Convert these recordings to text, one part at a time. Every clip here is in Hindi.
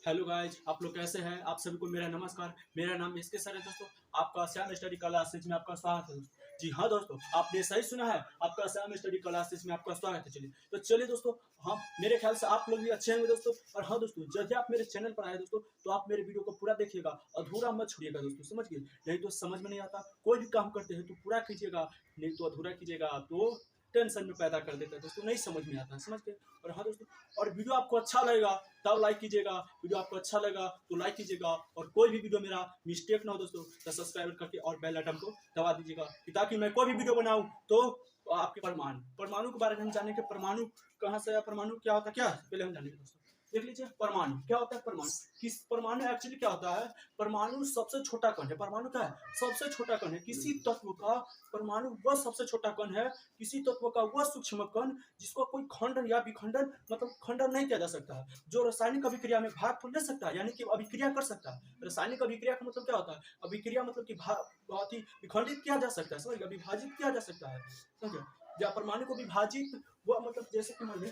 हेलो गाइज, आप लोग कैसे हैं। आप सभी को मेरा नमस्कार। मेरा नाम एस के सर है दोस्तों। आपका श्याम स्टडी क्लासेज में आपका स्वागत है दोस्तों। जी हाँ दोस्तों, आपने सही सुना है, आपका श्याम स्टडी क्लासेज में आपका स्वागत है। चलिए दोस्तों, हाँ मेरे ख्याल से आप लोग भी अच्छे होंगे दोस्तों। और हाँ दोस्तों, जब भी आप मेरे चैनल पर आए दोस्तों, तो आप मेरे वीडियो को पूरा देखिएगा, अधूरा मत छोड़िएगा दोस्तों, समझ गए। नहीं तो समझ में नहीं आता। कोई भी काम करते हैं तो पूरा कीजिएगा, नहीं तो अधूरा कीजिएगा तो टेंशन में पैदा कर देता है दोस्तों, नहीं समझ में आता है, समझ गए। और हाँ दोस्तों, और वीडियो आपको अच्छा लगेगा तब लाइक कीजिएगा, वीडियो आपको अच्छा लगा तो लाइक कीजिएगा, और कोई भी वीडियो मेरा मिस्टेक ना हो दोस्तों तो सब्सक्राइब करके और बेल आइकन को दबा दीजिएगा, ताकि मैं कोई भी वीडियो बनाऊं तो आपके परमाणु के बारे में हम जानेंगे। परमाणु कहाँ से आया, परमाणु क्या होता है, क्या पहले हम जानेंगे दोस्तों। देख लीजिए, परमाणु क्या होता है। परमाणु किस परमाणु एक्चुअली क्या होता है। परमाणु सबसे छोटा कण है। परमाणु क्या है, सबसे छोटा कण है किसी तत्व का। परमाणु वह सबसे छोटा कण है किसी तत्व का, वह सूक्ष्म कण जिसको कोई खंडन या विखंडन मतलब खंडन नहीं किया जा सकता है, जो रासायनिक अभिक्रिया में भाग तो ले सकता है, यानी कि अभिक्रिया कर सकता है। रासायनिक अभिक्रिया का मतलब क्या होता है, अभिक्रिया मतलब कि बहुत ही विखंडित किया जा सकता है, समझ, विभाजित किया जा सकता है, समझे। या परमाणु को विभाजित, वह मतलब जैसे कि मान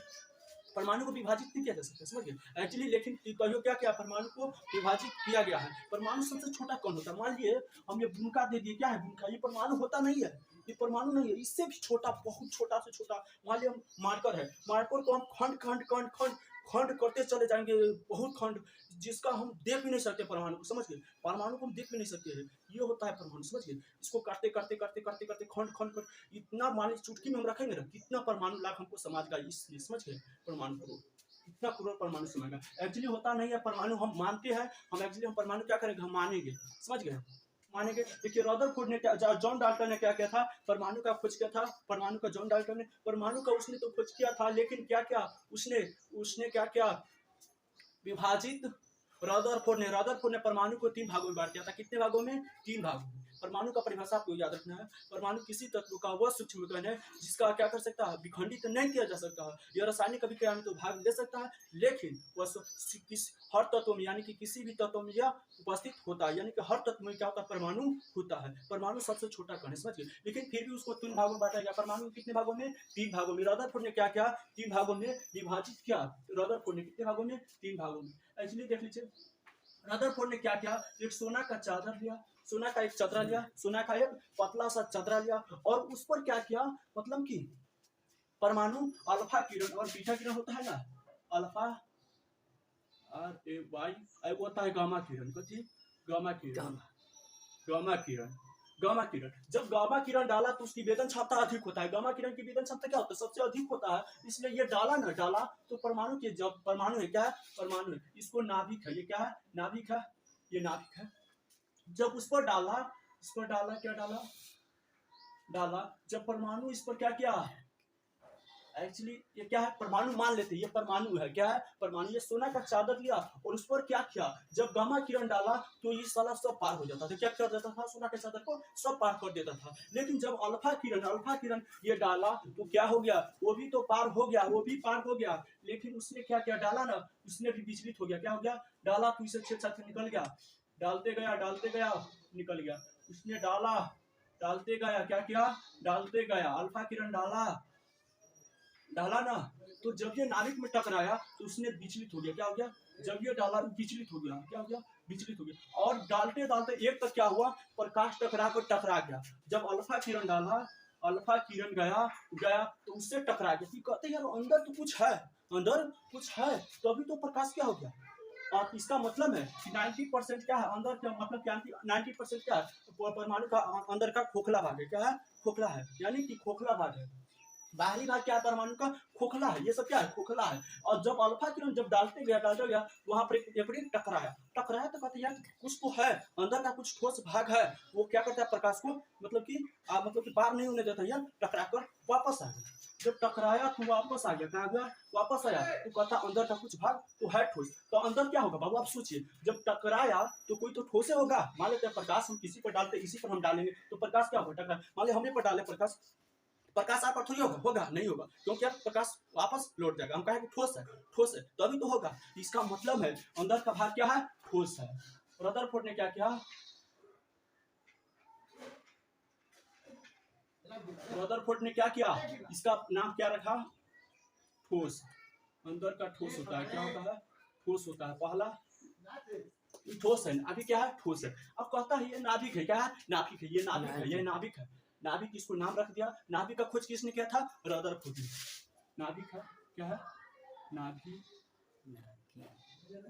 परमाणु को विभाजित नहीं किया जा सकता, समझ गए एक्चुअली। लेकिन कहियो क्या क्या परमाणु को विभाजित किया गया है। परमाणु सबसे छोटा कौन होता है। मान लिए हम ये भूमिका दे दिए, क्या है भूमिका, ये परमाणु होता नहीं है, ये परमाणु नहीं है, इससे भी छोटा, बहुत छोटा से छोटा। मान लिया मार्कर है, मार्कर को हम खंड खंड खंड खंड खंड करते चले जाएंगे, बहुत खंड, जिसका हम देख भी नहीं सकते परमाणु को, समझ गए। परमाणु को हम देख भी नहीं सकते हैं, ये होता है परमाणु, समझ गए। इसको करते करते करते करते करते खंड खंड कर इतना, मान लीजिए चुटकी में हम रखेंगे ना, कितना परमाणु लाख हमको समाज का, इसलिए समझ गए। परमाणु को इतना करोड़ परमाणु समाएगा, एक्चुअली होता नहीं है परमाणु। हम मानते हैं, हम एक्चुअली हम परमाणु क्या करेंगे, हम मानेंगे, समझ गए, मानेंगे। देखिए रदरफोर्ड ने क्या, जॉन डाल्टन ने क्या किया था, परमाणु का खोज किया था। परमाणु का जॉन डाल्टन ने परमाणु का उसने तो खोज किया था, लेकिन क्या क्या उसने उसने क्या क्या विभाजित। रदरफोर्ड ने परमाणु को 3 भागों में बांट दिया था। कितने भागों में, 3 भागों में। परमाणु का परिभाषा आपको याद रखना है। परमाणु किसी तत्व का वह सूक्ष्म कण है जिसका क्या कर सकता है, विखंडित नहीं किया जा सकता है। यह रासायनिक अभिक्रिया में तो भाग ले सकता है, लेकिन वह हर तत्व में, यानी कि किसी भी तत्व में यह उपस्थित होता है, यानी कि हर तत्व में क्या होता है, परमाणु होता है। परमाणु सबसे छोटा कण है, समझिए। लेकिन फिर भी उसको 3 भागों में बांटा गया। परमाणु कितने भागों में, 3 भागों में। रदरफोर्ड ने क्या किया, 3 भागों में विभाजित किया। रदरफोर्ड ने कितने भागों में, 3 भागों में। एक्चुअली देख लीजिए, रदरफोर्ड ने क्या किया, एक सोना का चादर लिया, सोना का एक चदरा लिया, सोना का एक पतला सा चदरा लिया, और उस पर क्या किया, मतलब कि परमाणु अल्फा किरण और बीटा किरण होता है ना, अल्फा RAY, होता है गामा किरण, कथी, गामा किरण, गामा किरण, गामा किरण। जब गामा किरण डाला तो उसकी वेदन क्षमता अधिक होता है। गामा किरण की वेदन क्षमता क्या होता है, सबसे अधिक होता है, इसलिए ये डाला ना, डाला तो परमाणु के, जब परमाणु है, क्या है, परमाणु है, इसको नाभिक है, ये क्या है, नाभिक है, ये नाभिक है। जब उस पर डाला, इस पर डाला, क्या डाला, डाला, जब परमाणु इस पर क्या किया, एक्चुअली ये क्या है, परमाणु मान लेते हैं, ये परमाणु है, क्या है, परमाणु। ये सोना का चादर लिया और उस पर क्या किया, जब गामा किरण डाला तो ये साला सब पार हो जाता था, क्या कर देता था, सोना के चादर को सब पार कर देता था। लेकिन जब अल्फा किरण ये डाला तो क्या हो गया, वो भी तो पार हो गया, वो भी पार हो गया। लेकिन उसने क्या किया, डाला ना, उसने भी विचलित हो गया, क्या हो गया, डाला तो इसे छेद छाद निकल गया, डालते गया निकल गया। उसने डाला, डालते गया, क्या किया, डालते गया, अल्फा किरण डाला, डाला ना, तो जब ये नाभिक में टकराया तो उसने विचलित हो गया, क्या हो गया, जब ये डाला विचलित हो गया, क्या हो गया, विचलित हो गया। और डालते डालते एक तक क्या हुआ, प्रकाश टकरा कर टकरा गया। जब अल्फा किरण डाला, अल्फा किरण गया गया तो उससे टकरा गया। कि कहते यार अंदर तो कुछ है, अंदर कुछ है, तो अभी तो प्रकाश क्या हो गया। और इसका मतलब है कि 90% क्या है अंदर, क्या मतलब क्या, 90% क्या है, परमाणु का अंदर का खोखला भाग है, क्या है, खोखला है, यानी कि खोखला भाग है। बाहरी भाग क्या है, परमाणु का खोखला है, ये सब क्या है, खोखला है। और जब अल्फा किरण जब डालते गया वहां पर एक टकराया, टकराया तो कहते यार कुछ तो है, अंदर का कुछ ठोस भाग है, वो क्या करता है, प्रकाश को मतलब कि पार नहीं होने देता, यार टकरा कर वापस आ गया। जब टकराया तो वापस आ गया, कहाँ गया, वापस आया, तो कहता अंदर का कुछ भाग तो है ठोस। तो अंदर क्या होगा बाबू, आप सोचिए, जब टकराया तो कोई तो ठोसे होगा। मान लेते हैं प्रकाश हम किसी पर डालते, इसी पर हम डालेंगे तो प्रकाश क्या होगा, टकरा, मान ली हमने पर डाले प्रकाश, प्रकाश आप पर थोड़ी होगा, होगा नहीं होगा, क्योंकि अब प्रकाश वापस लौट जाएगा। हम कहेंगे ठोस है, ठोस है तो अभी तो होगा। इसका मतलब है अंदर का भाग क्या है, ठोस है। रदरफोर्ड ने क्या किया, रदरफोर्ड ने क्या किया, इसका नाम क्या रखा, ठोस। अंदर का ठोस होता है, क्या होता है, ठोस होता है। पहला ये ठोस है, नाभिक क्या है, ठोस है। अब कहता है ये नाभिक है, क्या है, नाभिक है, ये नाभिक है, ये नाभिक है। नाभिक इसको नाम रख दिया। नाभिक का खोज किसने किया था, रदरफोर्ड ने। नाभिक है, क्या है, नाभिक,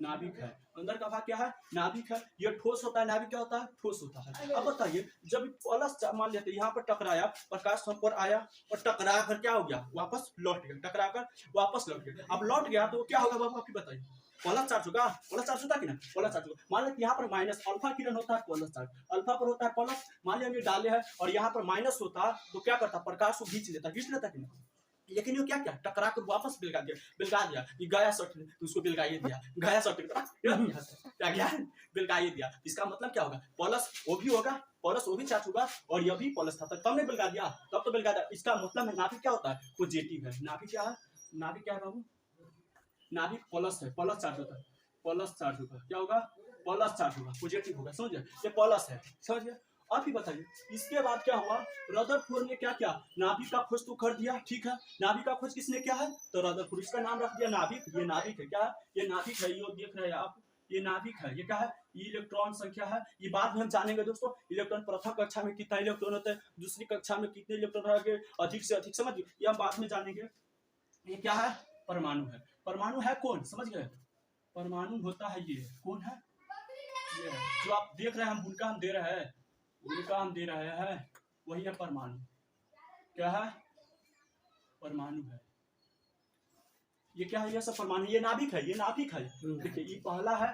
नाभिक है। अंदर का भाग क्या है, नाभिक है। ये ठोस होता है, नाभिक क्या होता है, ठोस होता है। अब बताइए, जब प्लस मान लेते यहाँ पर टकराया, प्रकाश हम पर आया और टकरा कर क्या हो गया, वापस लौट गया, टकरा कर वापस लौट गया। अब लौट गया तो क्या होगा बाबू, आप बताइए। प्लस चार्ज होगा, प्लस चार्ज होता है कि ना, प्लस चार्ज होगा। मान लेते यहाँ पर माइनस अल्फा किरण होता है, प्लस चार्ज अल्फा पर होता है प्लस। मान लिया हम ये डाले हैं और यहाँ पर माइनस होता तो क्या करता, प्रकाश को खींच लेता कि नहीं। लेकिन ये क्या क्या टकरा कर वापस बिलगा दिया। ये गया शॉट तो उसको बिलगाइए दिया, गया शॉट क्या गया, बिलगाइए दिया। इसका मतलब क्या होगा, प्लस वो भी होगा, प्लस वो भी चार्ज होगा और ये भी प्लस था, तब ने बिलगा दिया, तब तो बिलगा दिया। इसका मतलब है नाभिक क्या होता है, पॉजिटिव है। नाभिक क्या है, नाभिक क्या है बाबू, नाभिक प्लस है, प्लस चार्ज होता है, प्लस चार्ज होगा, क्या होगा, प्लस चार्ज होगा, पॉजिटिव होगा, समझे, ये प्लस है, समझिए। आप ही बताइए इसके बाद क्या हुआ, रदरफोर्ड ने क्या किया, नाभिक का खोज तो कर दिया, ठीक है। नाभिक का खोज किसने किया है, तो रदरफोर्ड, इसका नाम रख दिया नाभिक। ये नाभिक है, क्या है, ये नाभिक है, ये देख रहे हैं आप, ये नाभिक है, ये क्या है, ये इलेक्ट्रॉन संख्या है। ये बाद में हम जानेंगे दोस्तों, इलेक्ट्रॉन प्रथम कक्षा में कितना इलेक्ट्रॉन होता है, दूसरी कक्षा में कितने इलेक्ट्रॉन रहेंगे, अधिक से अधिक, समझिए, ये हम बाद में जानेंगे। ये क्या है, परमाणु है। परमाणु है कौन, समझ गए, परमाणु होता है ये, कौन है, ये जो आप देख रहे हैं, हम उनका हम दे रहे हैं, उनका हम दे रहे हैं, वही है परमाणु। क्या है, परमाणु है। ये क्या है, ये सब परमाणु, ये नाभिक है, ये नाभिक है। देखिए ये पहला है,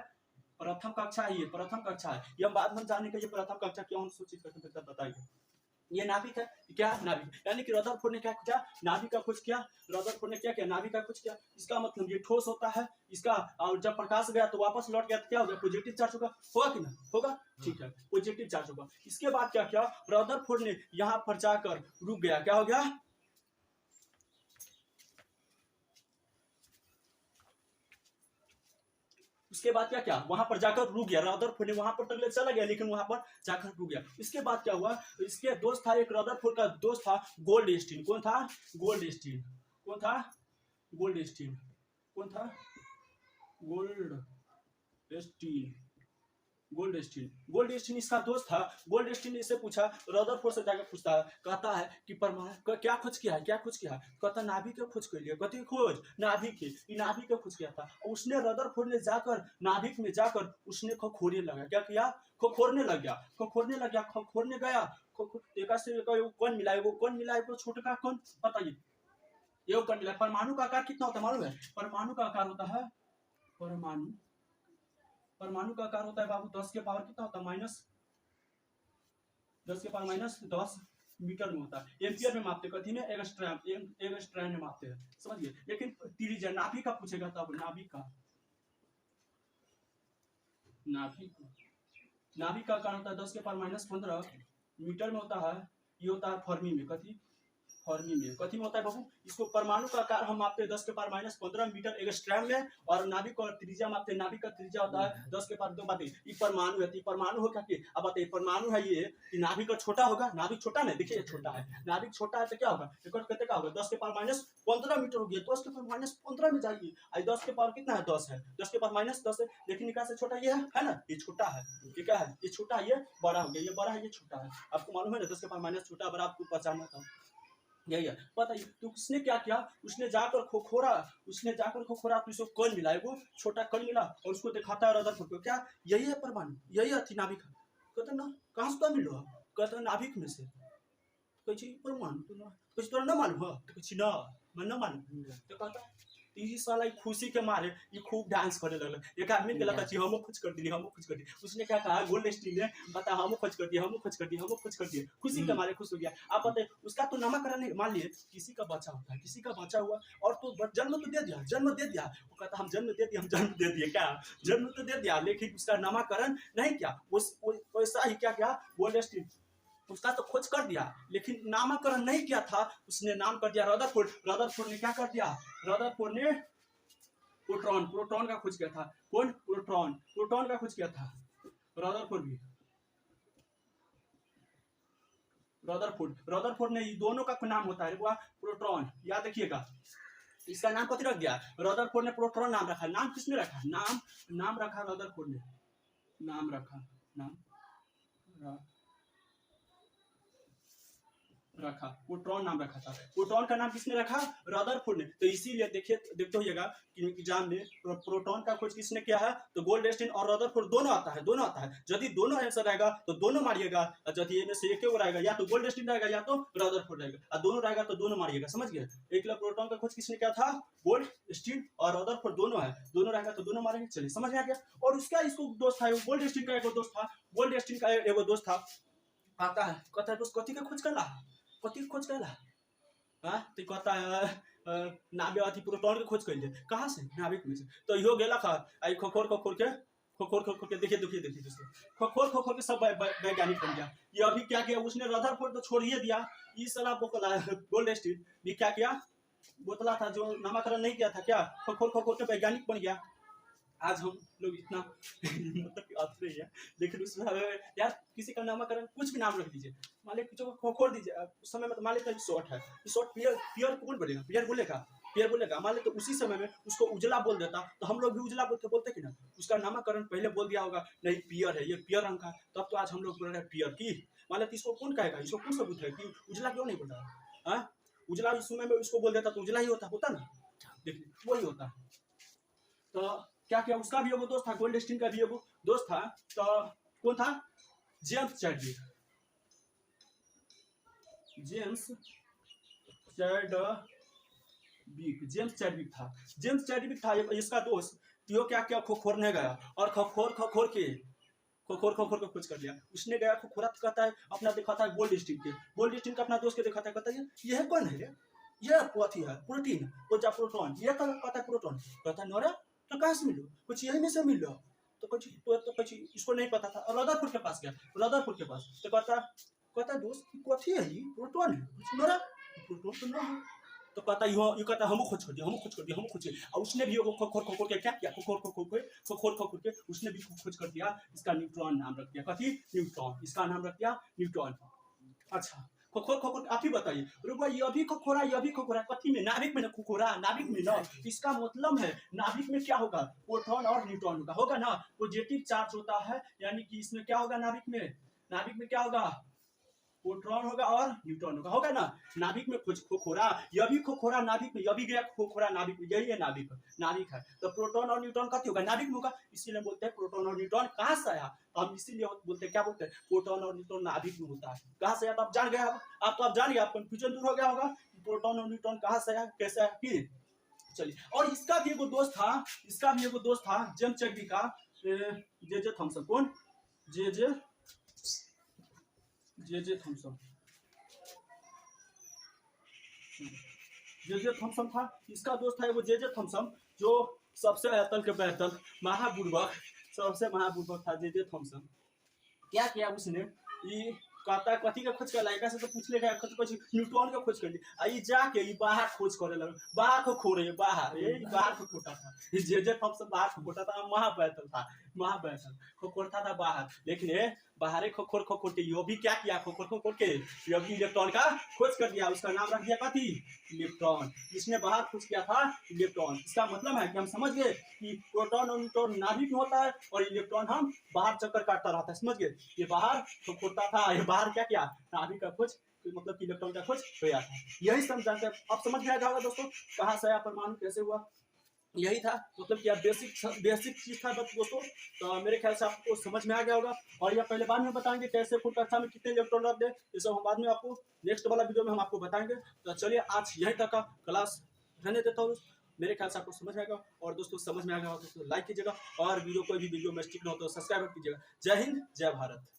प्रथम कक्षा है, ये प्रथम कक्षा है। ये बाद में जाने का, ये प्रथम कक्षा क्यों सूचित करते हैं बताइए। ये नाभिक है, क्या नाभिक, यानी कि रदरफोर्ड ने क्या किया, नाभिक का खोज किया। रदरफोर्ड ने क्या किया, नाभिक का खोज किया। इसका मतलब ये ठोस होता है, इसका और जब प्रकाश गया तो वापस लौट गया तो क्या होगा, पॉजिटिव चार्ज होगा कि ना, होगा, ठीक है, पॉजिटिव चार्ज होगा। इसके बाद क्या किया, रदरफोर्ड ने यहाँ पर जाकर रुक गया, क्या हो गया, उसके बाद क्या क्या, वहां पर जाकर रुक गया। रदरफोर्ड ने वहां पर तक चला गया, लेकिन वहां पर जाकर रुक गया। इसके बाद क्या हुआ, इसके दोस्त था एक, रदरफोर्ड का दोस्त था गोल्डस्टीन। कौन था, गोल्डस्टीन, कौन था, गोल्डस्टीन, कौन था, गोल्डस्टीन, गोल्डस्टीन, गोल्डस्टीन इसका दोस्त था। गोल्डस्टीन ने इससे पूछा, रदरफोर्ड से जाकर पूछता है, कहता है कि परमाणु क्या खोज किया है, क्या खोज किया है, कहता नाभिक का खोज कर लिया। कथी खोज, नाभिक की, नाभिक का खोज किया था। उसने रदरफोर्ड ने जाकर नाभिक में जाकर उसने खोखोरने लगा, क्या किया, खोखोरने लग गया, खोखोरने लग गया, खोखोरने गया, एक से कौन मिला, वो कौन मिला, वो छोटा कौन, बताइए, ये कौन मिला। परमाणु का आकार कितना होता है मालूम है, परमाणु का आकार होता है, परमाणु, परमाणु का आकार होता है बाबू 10 के पावर कितना होता है, -10 के पावर -10 मीटर में होता है। एम्पियर में मापते, कथी में, एंगस्ट्रॉम में मापते हैं, समझिए। लेकिन त्रिज्या नाभिक का पूछेगा तब, नाभिक का, नाभिक का आकार होता है 10 के पावर -15 मीटर में होता है। ये होता है फर्मी में, कथी, फर्मी में, कथी में होता है बाबू, इसको परमाणु का आकार हम मापते हैं 10 के पावर -15 मीटर एंगस्ट्रॉम में, और नाभिक और त्रिज्या मापते हैं, नाभिक का त्रिज्या होता है 10 के पावर 2 बातें। ये परमाणु है, परमाणु हो क्या कि, अब बताइए परमाणु है ये, नाभिक का छोटा होगा, नाभिक छोटा नहीं, देखिए छोटा है, नाभिक छोटा है तो क्या होगा, कितने का होगा, 10 के पावर -15 मीटर हो गया, 10 के पावर -15 में जाइए, 10 के पावर कितना है, 10 है, 10 के पावर -10 है, लेकिन निकाल से छोटा ये है ना, ये छोटा है, ये क्या है, ये छोटा है, ये बड़ा हो गया, ये बड़ा है, ये छोटा है। आपको मालूम है ना, 10 के पावर माइनस छोटा, बड़ा आपको पहचानना था, यही है। बताइए तो उसने क्या किया, उसने जाकर खोखोरा, तो इसको कण मिला, वो छोटा कण मिला और उसको दिखाता है रदरफोर्ड को, क्या यही है परमाणु, यही है नाभिक। कहते ना कहाँ से तो मिलो, कहते नाभिक में से, कही परमाणु तो ना, कुछ तोरा ना मालूम है, तो कुछ ना मैं ना मालूम, तो कहता तीजी साला खुशी के मारे ये खूब डांस करने लगल। एक आदमी के लगा हम खोज कर दी, हम खोज कर दी। उसने क्या कहा, गोल्डस्टीन ने बता हम खोज कर दिए, हम खोज कर दिए, हम खोज कर दिए, खुशी के मारे खुश हो गया। आप बताइए उसका तो नामकरण, मान लिए किसी का बच्चा होता है, किसी का बच्चा हुआ और तो जन्म तो दे दिया, जन्म दे दिया, वो कहता हम जन्म दे दिए, हम जन्म दे दिए, क्या जन्म तो दे दिया, लेकिन उसका नामकरण नहीं किया। वैसा ही क्या किया गोल्डस्टीन, उसका तो खोज कर दिया लेकिन नामकरण नहीं किया था, उसने नाम कर दिया रदरफोर्ड। रदरफोर्ड ने क्या कर दिया, रदरफोर्ड ने प्रोटॉन, प्रोटॉन का खोज किया था। कौन, प्रोटॉन, प्रोटॉन का खोज किया था रदरफोर्ड भी, रदरफोर्ड, रदरफोर्ड ने, दोनों का नाम होता है प्रोटॉन, याद रखिएगा, इसका नाम कथी रख दिया, रदरफोर्ड ने प्रोटॉन नाम रखा। नाम किसने रखा, नाम रखा रदरफोर्ड ने, नाम रखा, नाम रखा, प्रोटॉन नाम रखा था। प्रोटॉन का नाम किसने रखा, रदरफोर्ड ने। तो इसीलिए देखते होइएगा कि एग्जाम में प्रोटॉन का खोज किसने किया है, तो गोल्डस्टीन और रदरफोर्ड दोनों आता है। यदि दोनों आंसर रहेगा तो दोनों मारिएगा, और यदि इनमें से एक रहेगा, या तो गोल्डस्टीन रहेगा या तो रदरफोर्ड रहेगा, और दोनों रहेगा तो दोनों मारिएगा, समझ गए। एक प्रोटॉन का खोज किसने किया था, गोल्डस्टीन और रदरफोर्ड दोनों है, दोनों रहेगा तो दोनों मारेंगे। चलिए समझ में आ गया। और उसका इसको दोस्त था, गोल्डस्टीन का एक दोस्त था, गोल्डस्टीन का एक दोस्त था, आता है कहता है दोस्त कथी का खोज करला, कथी खोज करला, हाँ तो कहता है नाभिक अथी प्रोटॉन के खोज कैले, कहाँ से, नाभिक में से। तो इहो गेला खा आई खोखोर के देखिए दोस्तों, खोखोर के सब वैज्ञानिक बन गया। ये अभी क्या किया उसने, रदरफोर्ड तो छोड़ ही दिया, इस सलाह बोतला गोल्डस्टीन भी क्या किया, बोतला था जो नामकरण नहीं किया था, क्या खोखोर के वैज्ञानिक बन गया। आज हम लोग इतना मतलब आते है, लेकिन उसमें यार किसी का नामकरण कुछ भी नाम रख दीजिए, मान लीजिए खोल दीजिए उस समय में, मान लीजिए शॉर्ट है, शॉर्ट पियर कौन बोलेगा, पियर बोलेगा, मान लीजिए तो उसी समय में उसको उजला बोल देता, तो हम लोग भी उजला बोलते कि ना, उसका नामकरण पहले बोल दिया होगा, नहीं पियर है, ये पियर रंग का, तब तो आज हम लोग बोल रहे हैं पियर की। मान लीजिए इसको कौन कहेगा, इसको कौन सबूत है कि उजला क्यों नहीं बोल रहा है, उजला इस समय में उसको बोल देता तो उजला ही होता ना, देखिए वही होता। तो क्या किया, उसका भी एगो दोस्त था, गोल्डस्टीन का भी एगो दोस्त था, तो कौन था, जेम्स चैडविक, जेम्स चैडविक था इसका दोस्त। तो क्या किया, खोखोरने गया और खोखोर के खोज कर लिया। उसने गया खोखोरा, कहता है अपना दिखाता है गोल्डस्टीन का अपना दोस्त के दिखाता है, कहता है यह कौन है, ये अथी है प्रोटीन, प्रोटॉन, ये कहता है प्रोटॉन, कहता है नोरा तो कहाँ से मिलो, कुछ यही में से मिलो, तो कुछ इसको नहीं पता था। रदरफोर्ड के पास गया, तो कहता दोस्त कथी है, ये प्रोटॉन है, नोरा प्रोटॉन तो नहीं है, तो कहता ये कहता हमको खोज कर दिया, और उसने भी खोखोर के क्या किया, खोखोर के उसने भी खोज कर दिया, इसका न्यूट्रॉन नाम रख दिया, कथी, न्यूट्रॉन, इसका नाम रख दिया न्यूट्रॉन। अच्छा खोखोर आप ही बताइए, रुको ये अभी खोखोरा कथी में, नाभिक में ना, खोखोरा नाभिक में ना, इसका मतलब है नाभिक में क्या होगा, प्रोटॉन और न्यूट्रॉन होगा ना, पॉजिटिव चार्ज होता है, यानी कि इसमें क्या होगा, नाभिक में क्या होगा, प्रोटॉन होगा और न्यूट्रॉन होगा ना। नाभिक में खोखोरा, यह भी खोखोरा नाभिक में, यह भी गया खोखोरा नाभिक में, यही है नाभिक है। तो प्रोटॉन और न्यूट्रॉन कथी होगा, नाभिक में होगा, इसीलिए बोलते हैं प्रोटॉन और न्यूट्रॉन कहाँ से आया, हम इसीलिए बोलते हैं, क्या बोलते हैं, प्रोटॉन और न्यूट्रॉन नाभिक में होता है। कहाँ से आया तो आप जान गए, आप तो आप जान गए, आप कंफ्यूजन दूर हो गया होगा, प्रोटॉन और न्यूट्रॉन कहाँ से आया, कैसे आया फिर। चलिए, और इसका भी एगो दोस्त था, जेम्स चैडविक का, जे थॉमसन, कौन, जे थॉमसन था, इसका दोस्त था वो जे थॉमसन, जो सबसे अतल के बेहतर महाबुर्बक, सबसे महाबुर्बक था जे थॉमसन। क्या किया उसने, ये कहता है कथी का खोज कर लायका से तो पूछ लेगा, कुछ न्यूट्रॉन का खोज कर ली, आई जाके ये बाहर खोज करे लगा, बाहर को खोरे बाहर को खोटा था, जे थॉमसन बाहर को खोटा था, महाबैठल खोखोरता था बाहर, लेकिन बाहर खोखोर के यो भी क्या किया, खोखोर के यो भी इलेक्ट्रॉन का खोज कर दिया, उसका नाम रख दिया कथी, इलेक्ट्रॉन। इसने बाहर खोज किया था इलेक्ट्रॉन। इसका मतलब है कि हम समझ गए कि प्रोटॉन और न्यूट्रॉन नाभिक में होता है, और इलेक्ट्रॉन हम बाहर चक्कर काटता रहता है, समझ गए। ये बाहर खोखोरता था, ये बाहर क्या किया, नाभिक का खोज, मतलब कि इलेक्ट्रॉन का खोज किया था। यही समझाते हैं, अब समझ में आ जाएगा दोस्तों कहाँ से आया परमाणु, कैसे हुआ, यही था, मतलब कि बेसिक चीज था दोस्तों। तो मेरे ख्याल से आपको समझ में आ गया होगा, और यह पहले बाद में बताएंगे कैसे फुल कक्षा में कितने इलेक्ट्रॉन रख दे, ये सब हम बाद में आपको नेक्स्ट वाला वीडियो में हम आपको बताएंगे। तो चलिए आज यहीं तक का क्लास रहने देता हूँ, मेरे ख्याल से आपको समझ में आएगा, और दोस्तों समझ में आ गया हो तो लाइक कीजिएगा, और वीडियो कोई भी वीडियो मिस्टेक ना हो तो सब्सक्राइब कीजिएगा। जय हिंद, जय भारत।